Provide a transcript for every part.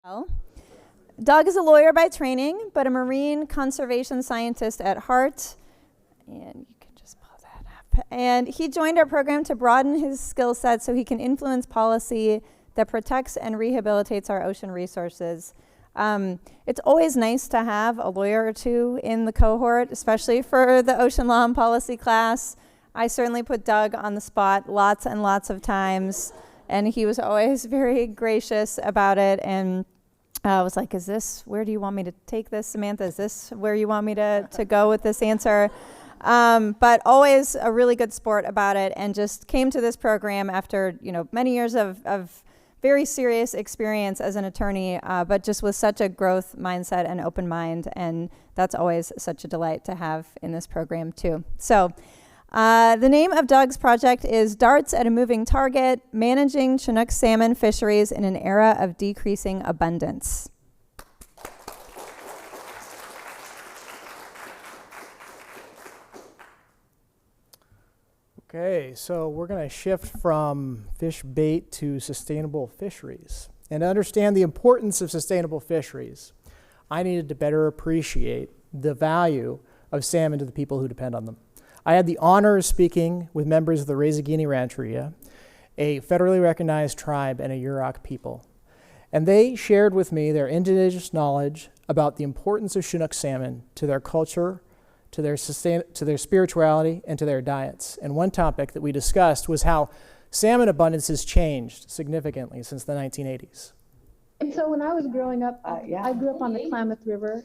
Well, Doug is a lawyer by training, but a marine conservation scientist at heart. And you can just pull that up. And he joined our program to broaden his skill set so he can influence policy that protects and rehabilitates our ocean resources. It's always nice to have a lawyer or two in the cohort, especially for the ocean law and policy class. I certainly put Doug on the spot lots and lots of times, and he was always very gracious about it. And I was like, is this, where do you want me to take this, Samantha? Is this where you want me to go with this answer? But always a really good sport about it, and just came to this program after, many years of very serious experience as an attorney, but just with such a growth mindset and open mind. And that's always such a delight to have in this program too. So the name of Doug's project is Darts at a Moving Target, Managing Chinook Salmon Fisheries in an Era of Decreasing Abundance. Okay, so we're going to shift from fish bait to sustainable fisheries. And to understand the importance of sustainable fisheries, I needed to better appreciate the value of salmon to the people who depend on them. I had the honor of speaking with members of the Rezagini Rancheria, a federally recognized tribe and a Yurok people. And they shared with me their indigenous knowledge about the importance of Chinook salmon to their culture, to their spirituality, and to their diets. And one topic that we discussed was how salmon abundance has changed significantly since the 1980s. And so when I was growing up, I grew up on the Klamath River.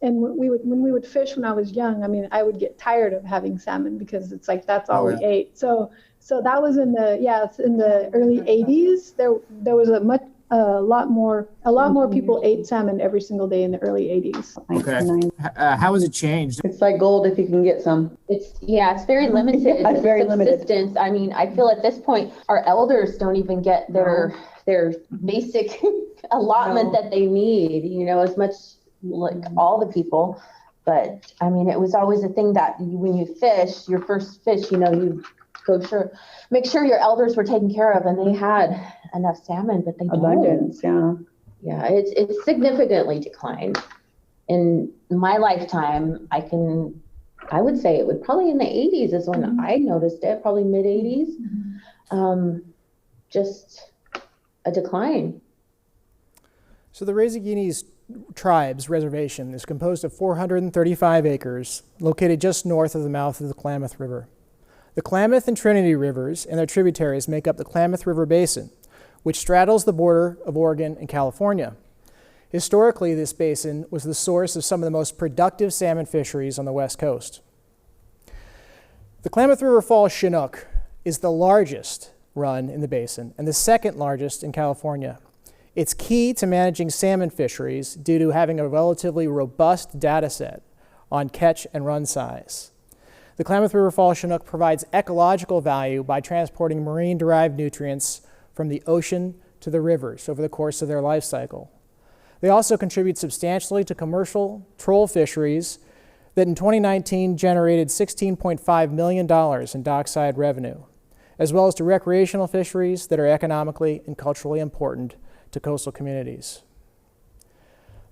And when we would fish when I was young, I would get tired of having salmon because it's like that's all we ate. So that was in the early 80s. There was a lot more people ate salmon every single day in the early 80s. Okay. How has it changed? It's like gold if you can get some. It's very limited. Yeah, it's very limited. I feel at this point our elders don't even get their basic allotment that they need, as much like all the people. But it was always a thing that when you fish, your first fish, you make sure your elders were taken care of, and they had enough salmon, but they abundance, don't. Yeah, it's significantly declined. In my lifetime, I would say it would probably in the 80s is when I noticed it, probably mid 80s, just a decline. So the Rezagini's tribe's reservation is composed of 435 acres located just north of the mouth of the Klamath River. The Klamath and Trinity Rivers and their tributaries make up the Klamath River Basin, which straddles the border of Oregon and California. Historically, this basin was the source of some of the most productive salmon fisheries on the West Coast. The Klamath River Falls Chinook is the largest run in the basin and the second largest in California. It's key to managing salmon fisheries due to having a relatively robust data set on catch and run size. The Klamath River Falls Chinook provides ecological value by transporting marine-derived nutrients from the ocean to the rivers over the course of their life cycle. They also contribute substantially to commercial troll fisheries that in 2019 generated $16.5 million in dockside revenue, as well as to recreational fisheries that are economically and culturally important to coastal communities.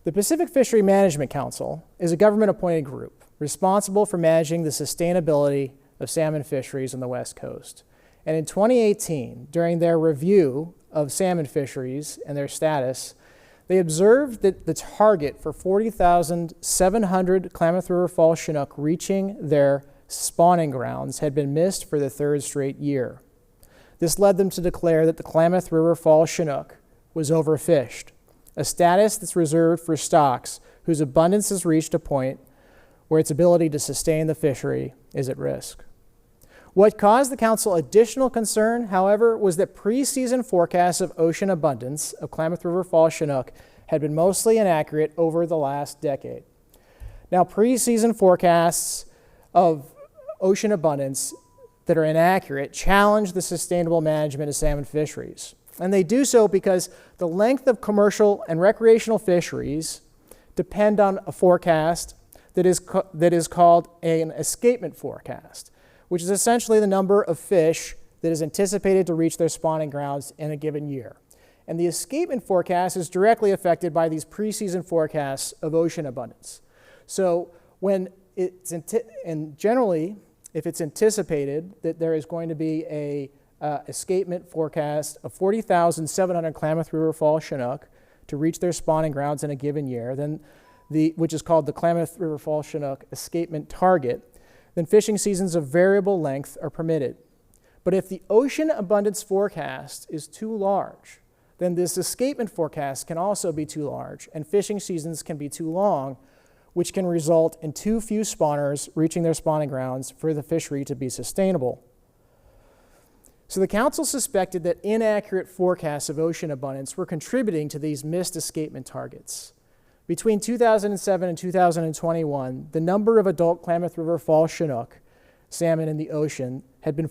The Pacific Fishery Management Council is a government-appointed group responsible for managing the sustainability of salmon fisheries on the West Coast. And in 2018, during their review of salmon fisheries and their status, they observed that the target for 40,700 Klamath River Falls Chinook reaching their spawning grounds had been missed for the third straight year. This led them to declare that the Klamath River Falls Chinook was overfished, a status that's reserved for stocks whose abundance has reached a point where its ability to sustain the fishery is at risk. What caused the council additional concern, however, was that pre-season forecasts of ocean abundance of Klamath River Falls Chinook had been mostly inaccurate over the last decade. Now, pre-season forecasts of ocean abundance that are inaccurate challenge the sustainable management of salmon fisheries. And they do so because the length of commercial and recreational fisheries depend on a forecast that is called an escapement forecast, which is essentially the number of fish that is anticipated to reach their spawning grounds in a given year. And the escapement forecast is directly affected by these preseason forecasts of ocean abundance. So when and generally, if it's anticipated that there is going to be a escapement forecast of 40,700 Klamath River Fall Chinook to reach their spawning grounds in a given year, then which is called the Klamath River Fall Chinook escapement target, then fishing seasons of variable length are permitted. But if the ocean abundance forecast is too large, then this escapement forecast can also be too large, and fishing seasons can be too long, which can result in too few spawners reaching their spawning grounds for the fishery to be sustainable. So the council suspected that inaccurate forecasts of ocean abundance were contributing to these missed escapement targets. Between 2007 and 2021, the number of adult Klamath River Fall Chinook salmon in the ocean had been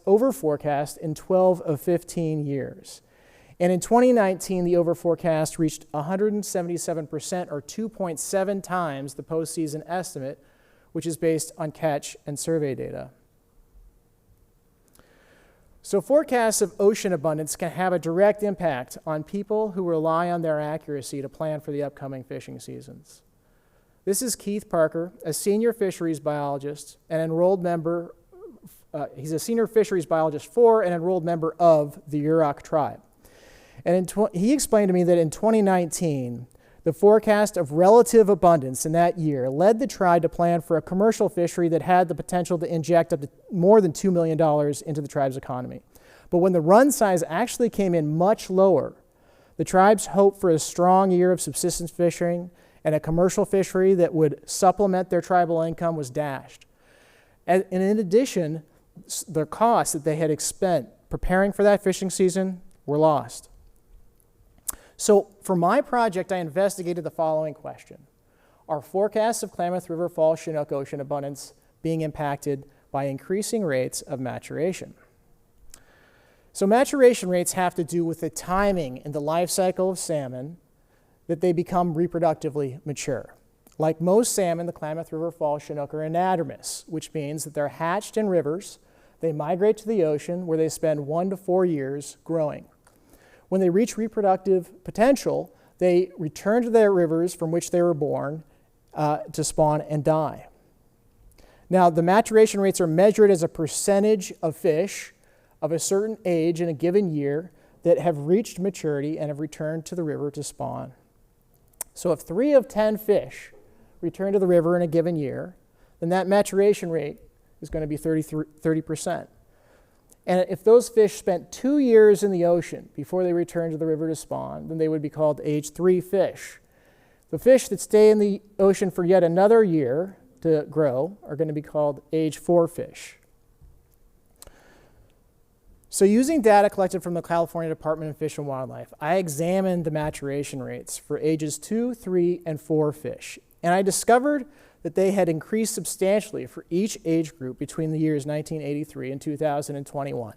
over-forecast in 12 of 15 years. And in 2019, the overforecast reached 177%, or 2.7 times the postseason estimate, which is based on catch and survey data. So forecasts of ocean abundance can have a direct impact on people who rely on their accuracy to plan for the upcoming fishing seasons. This is Keith Parker, a senior fisheries biologist and enrolled member. He's a senior fisheries biologist for and enrolled member of the Yurok tribe. And he explained to me that in 2019, the forecast of relative abundance in that year led the tribe to plan for a commercial fishery that had the potential to inject up to more than $2 million into the tribe's economy. But when the run size actually came in much lower, the tribe's hope for a strong year of subsistence fishing and a commercial fishery that would supplement their tribal income was dashed. And in addition, the costs that they had spent preparing for that fishing season were lost. So for my project, I investigated the following question. Are forecasts of Klamath River Fall Chinook ocean abundance being impacted by increasing rates of maturation? So maturation rates have to do with the timing in the life cycle of salmon that they become reproductively mature. Like most salmon, the Klamath River Fall Chinook are anadromous, which means that they're hatched in rivers, they migrate to the ocean where they spend 1 to 4 years growing. When they reach reproductive potential, they return to their rivers from which they were born to spawn and die. Now, the maturation rates are measured as a percentage of fish of a certain age in a given year that have reached maturity and have returned to the river to spawn. So if 3 of 10 fish return to the river in a given year, then that maturation rate is going to be 30%. And if those fish spent 2 years in the ocean before they returned to the river to spawn, then they would be called age 3 fish. The fish that stay in the ocean for yet another year to grow are going to be called age 4 fish. So using data collected from the California Department of Fish and Wildlife, I examined the maturation rates for ages 2, 3, and 4 fish. And I discovered that they had increased substantially for each age group between the years 1983 and 2021.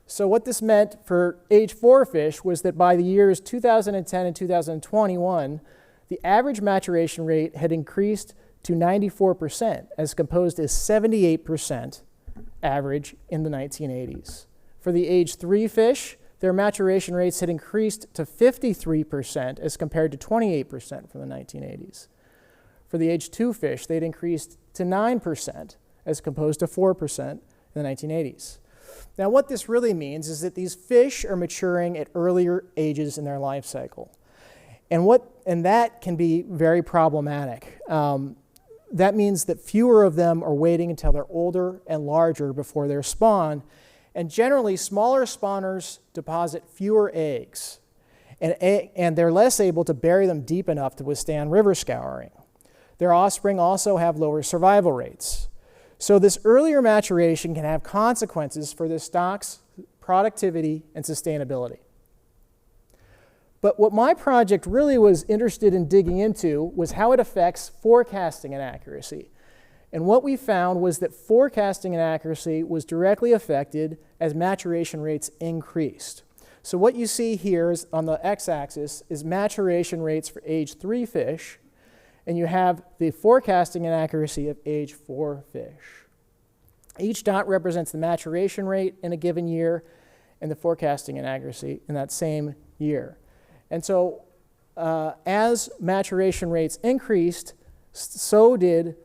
So what this meant for age 4 fish was that by the years 2010 and 2021, the average maturation rate had increased to 94%, as composed as 78% average in the 1980s. For the age 3 fish, their maturation rates had increased to 53% as compared to 28% from the 1980s. For the age 2 fish, they'd increased to 9% as composed to 4% in the 1980s. Now, what this really means is that these fish are maturing at earlier ages in their life cycle. And that can be very problematic. That means that fewer of them are waiting until they're older and larger before they're spawned. And generally, smaller spawners deposit fewer eggs. And they're less able to bury them deep enough to withstand river scouring. Their offspring also have lower survival rates. So this earlier maturation can have consequences for the stock's productivity and sustainability. But what my project really was interested in digging into was how it affects forecasting and accuracy. And what we found was that forecasting and accuracy was directly affected as maturation rates increased. So what you see here is on the x-axis is maturation rates for age 3 fish, and you have the forecasting and accuracy of age 4 fish. Each dot represents the maturation rate in a given year, in the forecasting inaccuracy in that same year. And so as maturation rates increased, so did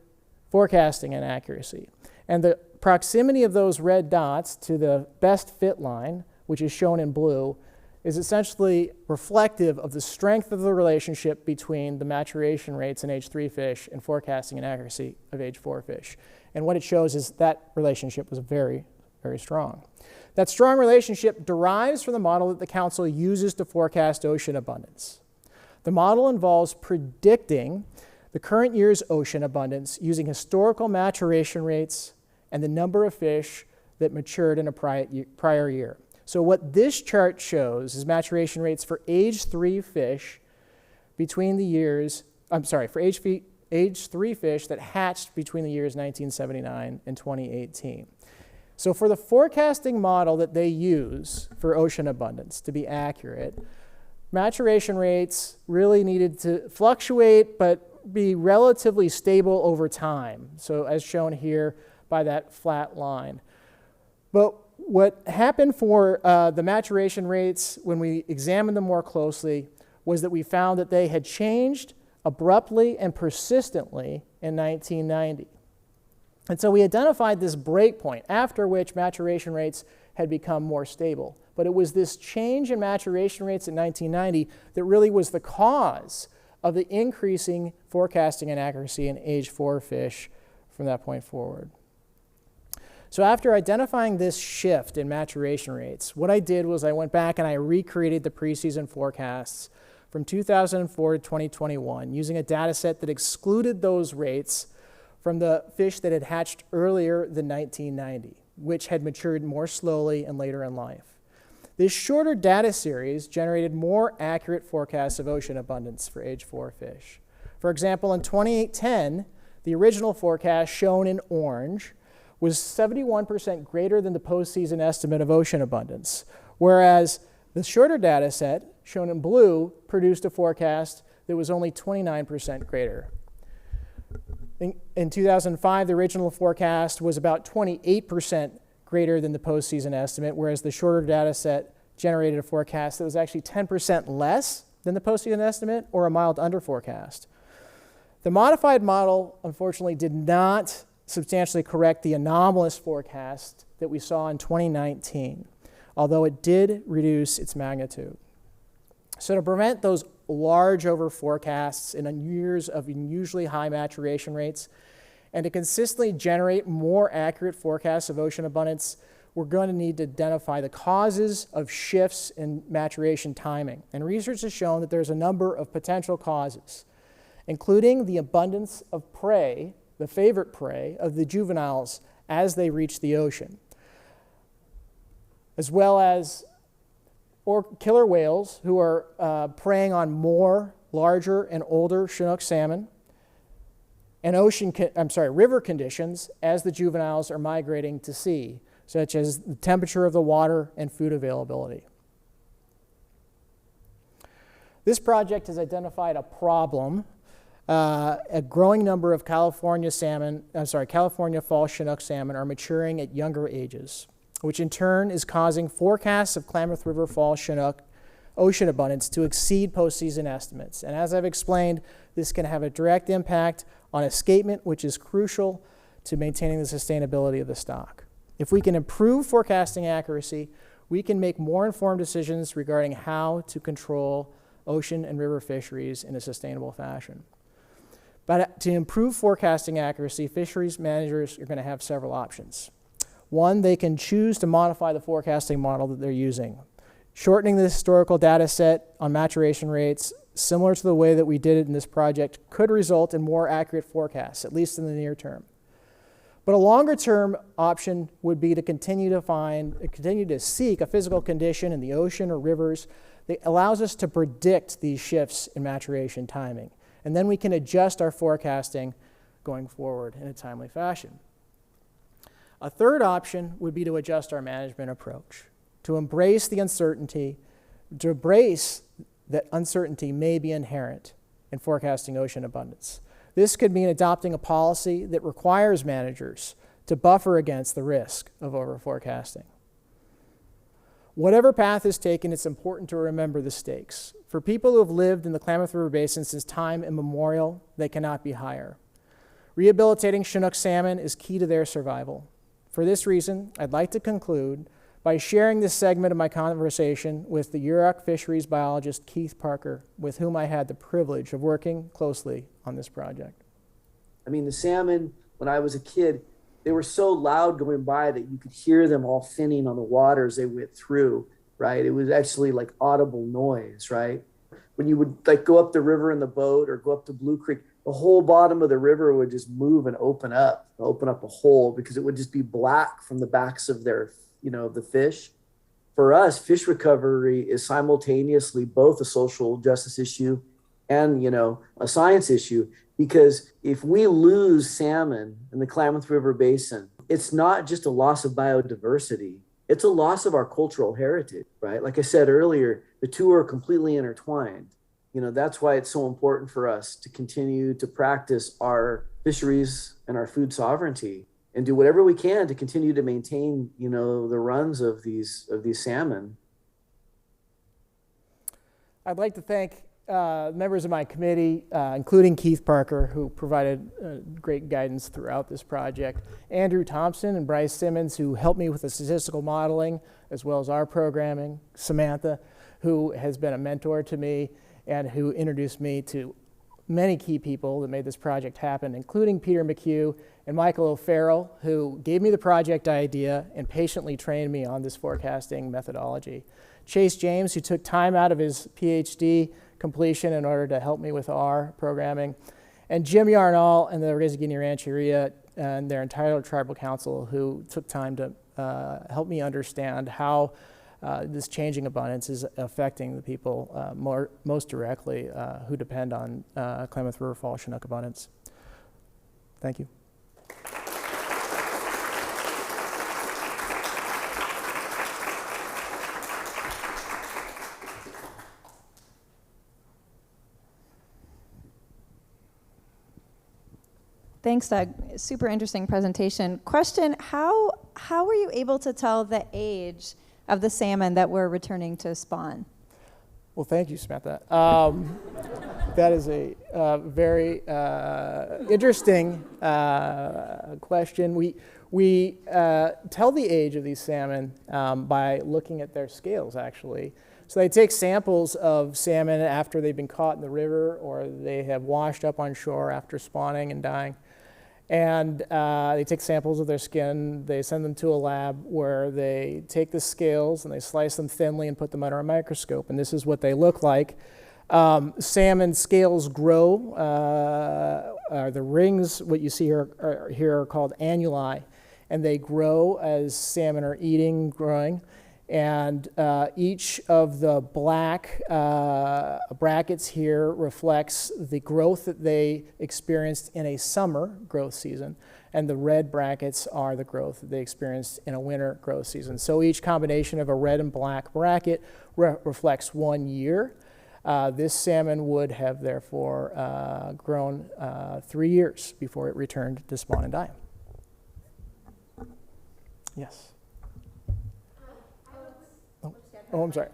forecasting inaccuracy. And the proximity of those red dots to the best fit line, which is shown in blue, is essentially reflective of the strength of the relationship between the maturation rates in age 3 fish and forecasting inaccuracy of age 4 fish. And what it shows is that relationship was very, very strong. That strong relationship derives from the model that the Council uses to forecast ocean abundance. The model involves predicting the current year's ocean abundance using historical maturation rates and the number of fish that matured in a prior year. So what this chart shows is maturation rates for age 3 fish between the years, for age 3 fish that hatched between the years 1979 and 2018. So for the forecasting model that they use for ocean abundance to be accurate, maturation rates really needed to fluctuate but be relatively stable over time. So as shown here by that flat line. But what happened for the maturation rates when we examined them more closely was that we found that they had changed abruptly and persistently in 1990. And so we identified this break point after which maturation rates had become more stable. But it was this change in maturation rates in 1990 that really was the cause of the increasing forecasting inaccuracy in age 4 fish from that point forward. So after identifying this shift in maturation rates, what I did was I went back and I recreated the preseason forecasts from 2004 to 2021 using a data set that excluded those rates from the fish that had hatched earlier than 1990, which had matured more slowly and later in life. This shorter data series generated more accurate forecasts of ocean abundance for age 4 fish. For example, in 2010, the original forecast shown in orange was 71% greater than the postseason estimate of ocean abundance, whereas the shorter data set, shown in blue, produced a forecast that was only 29% greater. In 2005, the original forecast was about 28% greater than the postseason estimate, whereas the shorter data set generated a forecast that was actually 10% less than the postseason estimate, or a mild under forecast. The modified model, unfortunately, did not substantially correct the anomalous forecast that we saw in 2019, although it did reduce its magnitude. So to prevent those large over forecasts in years of unusually high maturation rates, and to consistently generate more accurate forecasts of ocean abundance, we're going to need to identify the causes of shifts in maturation timing. And research has shown that there's a number of potential causes, including the abundance of prey, the favorite prey of the juveniles as they reach the ocean, as well as killer whales who are preying on more larger and older Chinook salmon, and river conditions as the juveniles are migrating to sea, such as the temperature of the water and food availability. This project has identified a problem. A growing number of California fall Chinook salmon are maturing at younger ages, which in turn is causing forecasts of Klamath River fall Chinook ocean abundance to exceed postseason estimates. And as I've explained, this can have a direct impact on escapement, which is crucial to maintaining the sustainability of the stock. If we can improve forecasting accuracy, we can make more informed decisions regarding how to control ocean and river fisheries in a sustainable fashion. But to improve forecasting accuracy, fisheries managers are going to have several options. One, they can choose to modify the forecasting model that they're using. Shortening the historical data set on maturation rates, similar to the way that we did it in this project, could result in more accurate forecasts, at least in the near term. But a longer-term option would be to continue to seek a physical condition in the ocean or rivers that allows us to predict these shifts in maturation timing. And then we can adjust our forecasting going forward in a timely fashion. A third option would be to adjust our management approach, to embrace the uncertainty, to embrace that uncertainty may be inherent in forecasting ocean abundance. This could mean adopting a policy that requires managers to buffer against the risk of overforecasting. Whatever path is taken, it's important to remember the stakes. For people who have lived in the Klamath River Basin since time immemorial, they cannot be higher. Rehabilitating Chinook salmon is key to their survival. For this reason, I'd like to conclude by sharing this segment of my conversation with the Yurok fisheries biologist Keith Parker, with whom I had the privilege of working closely on this project. I mean, the salmon, when I was a kid, they were so loud going by that you could hear them all finning on the water as they went through, right? It was actually like audible noise, right? When you would like go up the river in the boat or go up to Blue Creek, the whole bottom of the river would just move and open up a hole because it would just be black from the backs of their, the fish. For us, fish recovery is simultaneously both a social justice issue and, a science issue. Because if we lose salmon in the Klamath River Basin, it's not just a loss of biodiversity, it's a loss of our cultural heritage, right? Like I said earlier, the two are completely intertwined. That's why it's so important for us to continue to practice our fisheries and our food sovereignty and do whatever we can to continue to maintain, the runs of these salmon. I'd like to thank members of my committee, including Keith Parker, who provided great guidance throughout this project, Andrew Thompson and Bryce Simmons, who helped me with the statistical modeling, as well as our programming, Samantha, who has been a mentor to me and who introduced me to many key people that made this project happen, including Peter McHugh and Michael O'Farrell, who gave me the project idea and patiently trained me on this forecasting methodology. Chase James, who took time out of his PhD completion in order to help me with our programming, and Jim Yarnall and the Rezagini Rancheria and their Untitled Tribal Council, who took time to help me understand how this changing abundance is affecting the people most directly who depend on Klamath River Fall Chinook abundance. Thank you. Thanks, Doug. Super interesting presentation. Question, how were you able to tell the age of the salmon that were returning to spawn? Well, thank you, Samantha. That is a very interesting question. We tell the age of these salmon by looking at their scales, actually. So they take samples of salmon after they've been caught in the river or they have washed up on shore after spawning and dying. And they take samples of their skin, they send them to a lab where they take the scales and they slice them thinly and put them under a microscope. And this is what they look like. Salmon scales grow. The rings, what you see here are called annuli. And they grow as salmon are eating, growing. And each of the black brackets here reflects the growth that they experienced in a summer growth season, and the red brackets are the growth that they experienced in a winter growth season. So each combination of a red and black bracket reflects 1 year. This salmon would have therefore grown 3 years before it returned to spawn and die. Yes. Oh, I'm sorry.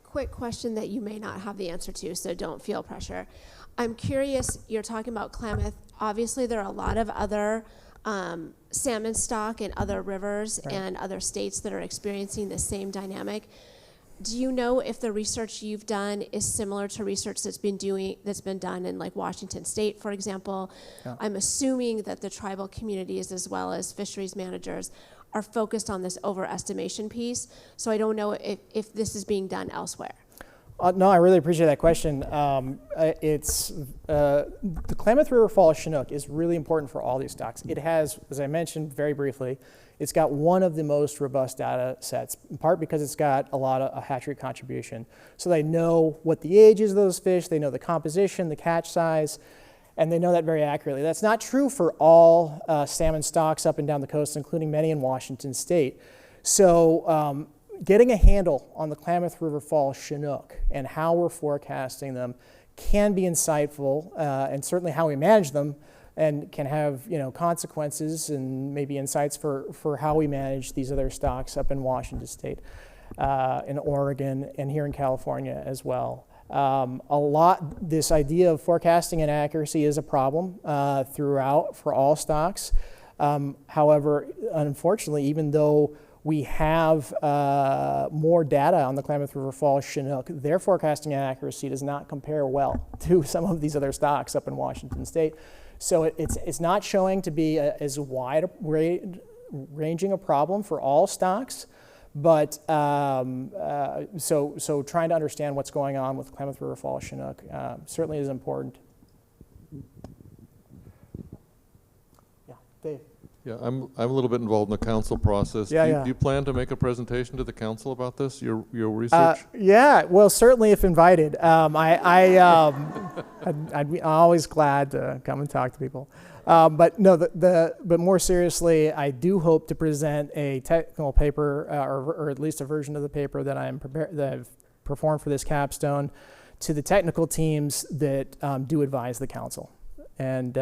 Quick question that you may not have the answer to, so don't feel pressure. I'm curious, you're talking about Klamath. Obviously, there are a lot of other salmon stock in other rivers and other states that are experiencing the same dynamic. Do you know if the research you've done is similar to research that's been done in like Washington State, for example? Yeah. I'm assuming that the tribal communities as well as fisheries managers are focused on this overestimation piece. So I don't know if this is being done elsewhere. No, I really appreciate that question. The Klamath River Fall Chinook is really important for all these stocks. It has, as I mentioned very briefly, it's got one of the most robust data sets, in part because it's got a lot of hatchery contribution. So they know what the age is of those fish, they know the composition, the catch size, and they know that very accurately. That's not true for all salmon stocks up and down the coast, including many in Washington State. So getting a handle on the Klamath River Fall Chinook and how we're forecasting them can be insightful, and certainly how we manage them and can have, consequences and maybe insights for how we manage these other stocks up in Washington State, in Oregon, and here in California as well. This idea of forecasting and accuracy is a problem throughout for all stocks. However, unfortunately, even though we have more data on the Klamath River Falls Chinook, their forecasting and accuracy does not compare well to some of these other stocks up in Washington State. So it's not showing to be as wide ranging a problem for all stocks, but so trying to understand what's going on with Klamath River Falls Chinook certainly is important. Yeah, Dave. Yeah, I'm a little bit involved in the council process. Yeah, Do you plan to make a presentation to the council about this, your research? Yeah, well, certainly if invited. I'd be always glad to come and talk to people. But no, but more seriously, I do hope to present a technical paper, or at least a version of the paper that I've performed for this capstone, to the technical teams that do advise the council. And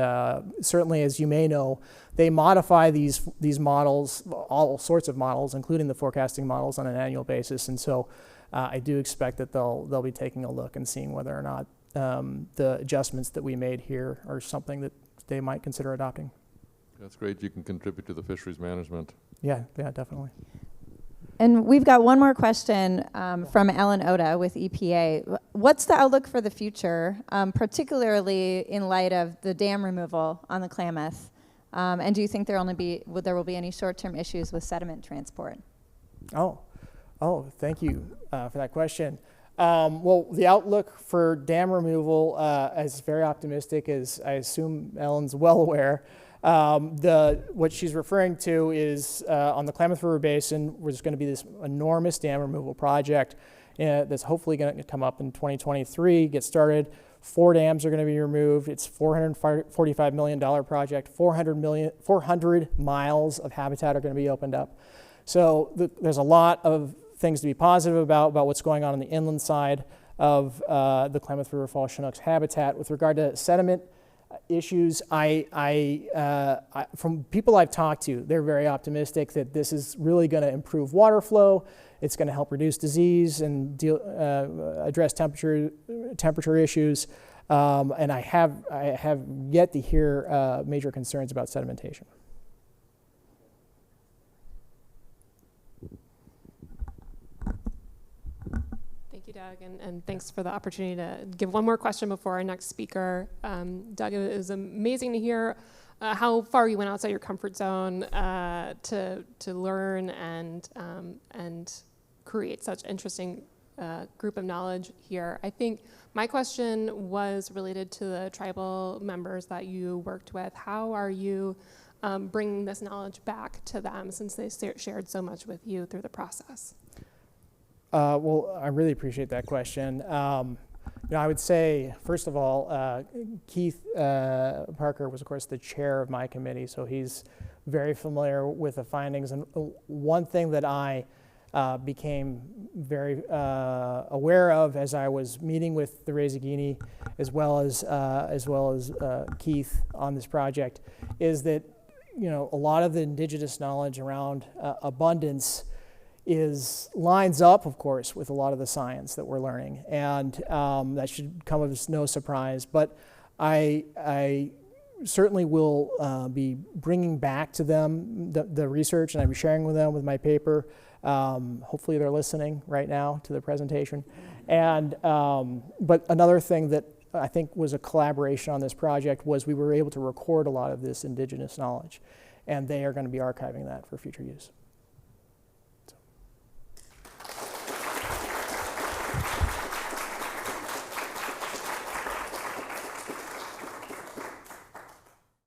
certainly, as you may know, they modify these models, all sorts of models, including the forecasting models, on an annual basis. And so I do expect that they'll be taking a look and seeing whether or not the adjustments that we made here are something that they might consider adopting. That's great. You can contribute to the fisheries management. Yeah, definitely. And we've got one more question from Ellen Oda with EPA. What's the outlook for the future, particularly in light of the dam removal on the Klamath? And do you think there will be any short-term issues with sediment transport? Oh, thank you for that question. Well, the outlook for dam removal is very optimistic, as I assume Ellen's well aware. What she's referring to is on the Klamath River Basin, there's going to be this enormous dam removal project that's hopefully going to come up in 2023, get started. 4 dams are going to be removed. It's $445 million project. 400 miles of habitat are going to be opened up. So there's a lot of things to be positive about what's going on the inland side of the Klamath River Falls Chinook's habitat. With regard to sediment issues, from people I've talked to, they're very optimistic that this is really going to improve water flow. It's going to help reduce disease and address temperature issues. And I have yet to hear major concerns about sedimentation. Thank you, Doug, and thanks for the opportunity to give one more question before our next speaker. Doug, it was amazing to hear how far you went outside your comfort zone to learn and create such interesting group of knowledge here. I think my question was related to the tribal members that you worked with. How are you bringing this knowledge back to them, since they shared so much with you through the process? Well, I really appreciate that question. I would say, first of all, Keith Parker was, of course, the chair of my committee, so he's very familiar with the findings. And one thing that I became very aware of as I was meeting with the Rezagini, as well as Keith on this project, is that a lot of the indigenous knowledge around abundance lines up, of course, with a lot of the science that we're learning, and that should come as no surprise. But I certainly will be bringing back to them the research, and I'll be sharing with them with my paper. Hopefully they're listening right now to the presentation. And but another thing that I think was a collaboration on this project was we were able to record a lot of this indigenous knowledge, and they are going to be archiving that for future use.